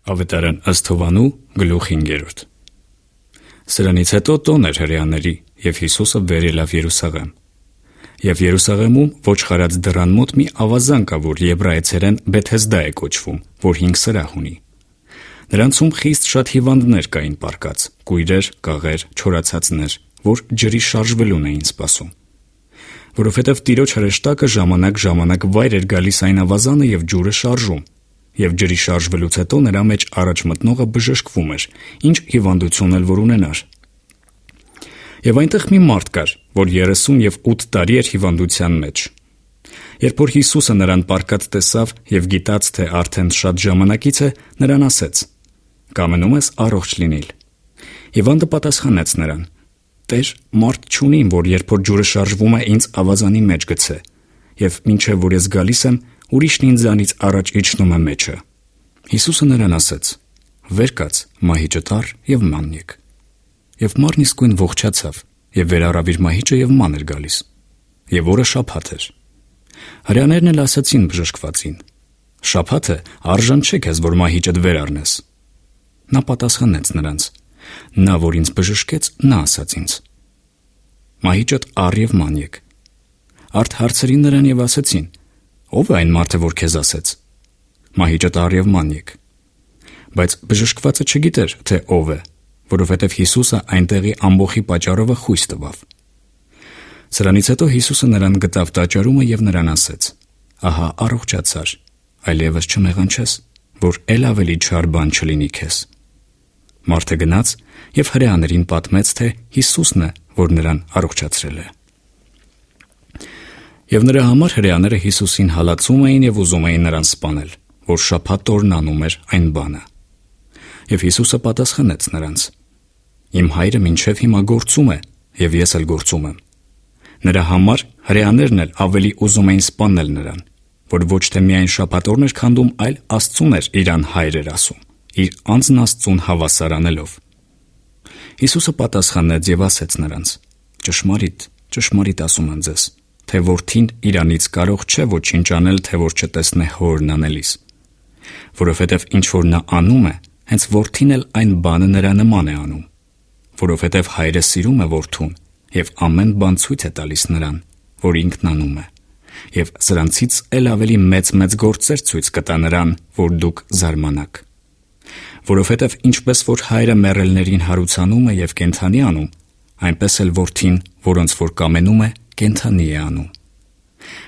Ավետարան ըստ Հովանու գլուխ 5. Սրանից հետո տոն էր հրեաների, և Հիսուսը վեր ելավ Երուսաղեմ։ Եվ Երուսաղեմում ոչխարած դռան մոտ մի ավազան կա, որ եբրայեցերեն Բեթհեսդա է կոչվում, որ 5 սրահ ունի։ Նրանցում խիստ շատ հիվանդներ կային պառկած, կույրեր, կաղեր, չորացածներ, որ ջրի շարժվելուն էին սպասում։ Որովհետև Տիրոջ հրեշտակը ժամանակ վայր էր գալիս այն ավազանը և ջուրը շարժում, և ջրի շարժվելուց հետո նրա մեջ առաջ մտնողը բժշկվում էր, ինչ հիվանդություն էլ որ ունենար։ Եվ այնտեղ մի մարդ կար, որ 38 տարի էր հիվանդության մեջ։ Երբ որ Հիսուսը նրան պառկած տեսավ և գիտած, թե արդեն շատ ժամանակից է, նրան ասեց. «Կամենում ես առողջ լինիլ»։ Հիվանդը պատասխանեց նրան. «Տեր, մարդ չունիմ, որ երբ որ ջուրը շարժվում է, ինձ ավազանի մեջ գցե, և մինչև որ ես գալիս եմ, ուրիշն ինձանից առաջ իջնում է մեջը»։ Հիսուսը նրան ասեց. «Վեր կաց, մահիճը տար և ման եկ»։ Եվ մարն իսկույն ողջացավ, և վեր առավ իր մահիճը և ման էր գալիս։ Եվ օրը շաբաթ էր։ Հրեաներն էլ ասացին բժշկվածին. «Շաբաթ է, արժան չէ քեզ, որ մահիճդ վեր առնես»։ Նա պատասխանեց նրանց. «Նա, որ ինձ բժշկեց, նա ասաց ինձ. մահիճդ առ և ման եկ»։ Արդ հարցրին նրան և ասեցին. «Ո՞վ է այն մարդը, որ քեզ ասեց. մահիճդ առ և ման եկ»։ Բայց բժշկվածը չգիտեր, թե ով է, որովհետև Հիսուսը այնտեղի ամբոխի պատճառովը խույս տվավ։ Սրանից հետո Հիսուսը նրան գտավ տաճարումը և նրան ասեց. «Ահա առողջացար, այլևս չմեղանչես, որ էլ ավելի չար բան չլինի քեզ»։ Մարդը գնաց և հրեաներին պատմեց, թե Հիսուսն է, որ նրան առողջացրել է։ Եվ նրա համար հրեաները Հիսուսին հալածում էին և ուզում էին նրան սպանել, որ շաբաթ օրն անում էր այն բանը։ Եվ Հիսուսը պատասխանեց նրանց. «Իմ Հայրը մինչև հիմա գործում է, և ես էլ գործում եմ»։ Նրա համար հրեաներն էլ ավելի ուզում էին սպանել նրան, որ ոչ թե միայն շաբաթ օրն էր քանդում, այլ Աստծուն էր իրան Հայր էր ասում, իր անձն Աստծուն հավասար անելով։ Հիսուսը պատասխանեց և ասեց նրանց. «Ճշմարիտ, ճշմարիտ ասում եմ ձեզ, թե որդին իրանից կարող չէ ոչինչ անել, թե որ չտեսնե հորն անելիս։ Որովհետև ինչ որ նա անում է, հենց որդին էլ այն բանը նրա նման է անում։ Որովհետև Հայրը սիրում է որդուն և ամեն բան ցույց է տալիս նրան, որ ինքն անում է, և սրանցից էլ ավելի մեծ գործեր ցույց կտա նրան, որ դուք զարմանաք։ Որովհետև ինչպես որ Հայրը մեռելներին հարուցանում է և կենդանի անում, այնպես էլ որդին, որոնց որ կամենում է, կենդանի է անում։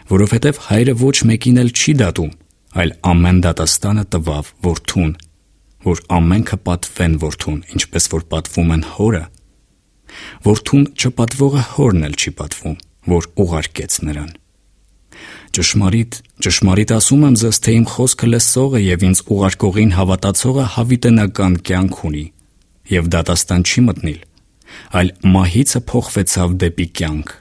Որովհետև Հայրը ոչ մեկին էլ չի դատում, այլ ամեն դատաստանը տվավ որդուն, որ ամենքը պատվեն որդուն, ինչպես որ պատվում են հորը։ Որդուն չպատվողը հորն էլ չի պատվում, որ ուղարկեց նրան։ Ճշմարիտ, ճշմարիտ ասում եմ ձեզ, թե իմ խոսքը լսողը և ինձ ուղարկողին հավատացողը հավիտենական կյանք ունի, և դատաստան չի մտնել, այլ մահիցը փոխվեցավ դեպի կյանք։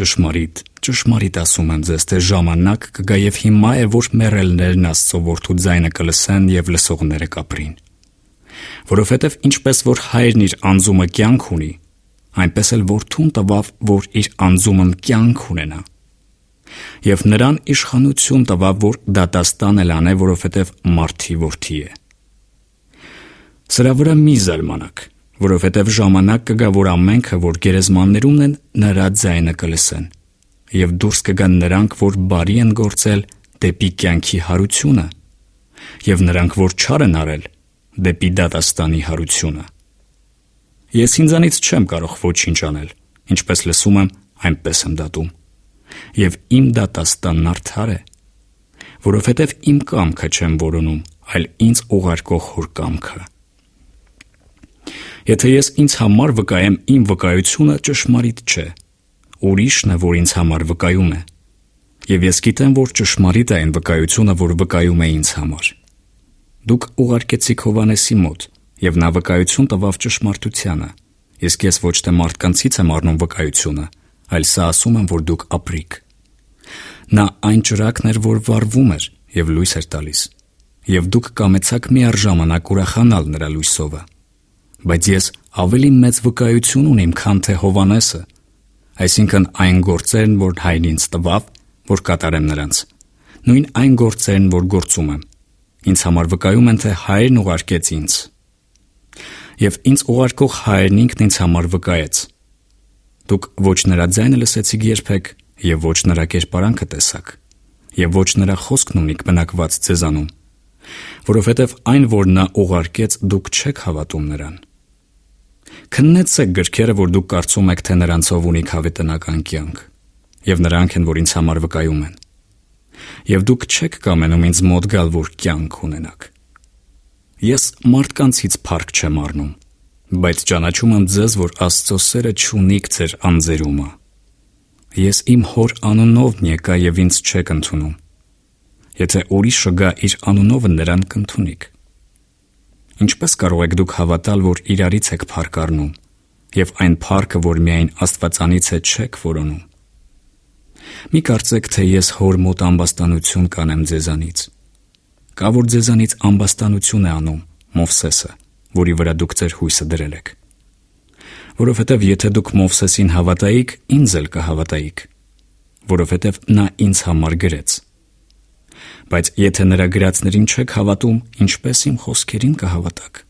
Ճշմարիտ, ճշմարիտ ասում եմ ձեզ, թե ժամանակ կգա և հիմա է, որ մեռելներն Աստծո որդու ձայնը կլսեն և լսողները կապրին։ Որովհետև ինչպես որ Հայրն իր անձումը կյանք ունի, այնպես էլ որդուն տվավ, որ իր անձումն կյանք ունենա։ Եվ նրան իշխանություն տվավ, որ դատաստան էլ անե, որովհետև մարդի որդի է։ Սրա վրա մի զարմանաք, որովհետև ժամանակ կգա, որ ամենքը, որ գերեզմաններումն են, նրա ձայնը կլսեն, և դուրս կգան նրանք, որ բարի են գործել, դեպի կյանքի հարությունը, և նրանք, որ չար են արել, դեպի դատաստանի հարությունը։ Ես ինձանից չեմ կարող ոչինչ անել, ինչպես լսում եմ, այնպես եմ դատում, և իմ դատաստանն արդար է, որովհետև իմ կամքը չեմ որոնում, այլ ինձ ուղարկող հոր կամքը։ Եթե ես ինձ համար վկայեմ, իմ վկայությունը ճշմարիտ չէ, ուրիշն է, որ ինձ համար վկայում է, և ես գիտեմ, որ ճշմարիտ է այն վկայությունը, որ վկայում է ինձ համար։ Դուք ուղարկեցիք Հովհաննեսի մոտ, և նա վկայություն տվավ ճշմարտությանը, իսկ ես ոչ թե մարդկանցից եմ առնում վկայությունը, այլ սա ասում եմ, որ դուք ապրիք։ Նա այն ճրագն էր, որ վառվում էր և լույս էր տալիս, և դուք կամեցաք միառժամանակ ուրախանալ նրա լույսովը։ Բայց ես ավելի մեծ վկայություն ունիմ, քան թե Հովհաննեսը, այսինքն այն գործերն, որ Հայրն ինձ տվավ, որ կատարեմ նրանց, նույն այն գործերն, որ գործում եմ, Ինձ համար վկայում են, թե Հայրն ուղարկեց ինձ։ Եվ ինձ ուղարկող Հայրն ինքն ինձ համար վկայեց։ Դուք ոչ նրա ձայնը լսեցիք երբեք, եւ ոչ նրա կերպարանքը տեսաք, եւ ոչ նրա խոսքն ունիք բնակված ձեզանում, որովհետեւ այն, որ նա ուղարկեց, դուք չեք հավատում նրան։ Քննեցեք գրքերը, որ դուք կարծում եք, թե նրանցով ունիք հավիտենական կյանք, եւ նրանք են, որ ինձ համար վկայում են։ Եվ դուք չեք կամենում ինձ մոտ գալ, որ կյանք ունենաք։ Ես մարդկանցից փառք չեմ առնում, բայց ճանաչում եմ ձեզ, որ Աստծո սերը չունիք ձեր անձերումը։ Ես իմ Հոր անունով եկա եւ ինձ չեք ընդունում։ Եթե ուրիշը գա իր անունովը, նրան կընդունիք։ Ինչպես կարող եք դուք հավատալ, որ իրարից եք փառք առնում, եւ այն փառքը, որ միայն Աստվածանից է, չեք որոնում։ Մի կարծեք, թե ես Հոր մոտ ամբաստանություն կանեմ ձեզանից։ Կա որ ձեզանից ամբաստանություն է անում Մովսեսը, որի վրա դուք ձեր հույսը դրել եք։ Որովհետև եթե դուք Մովսեսին հավատայիք, ինձ էլ կհավատայիք, որովհետև նա ինձ համար գրեց։ Բայց եթե նրա գրածներին չեք հավատում, ինչպես իմ խոսքերին կհավատաք։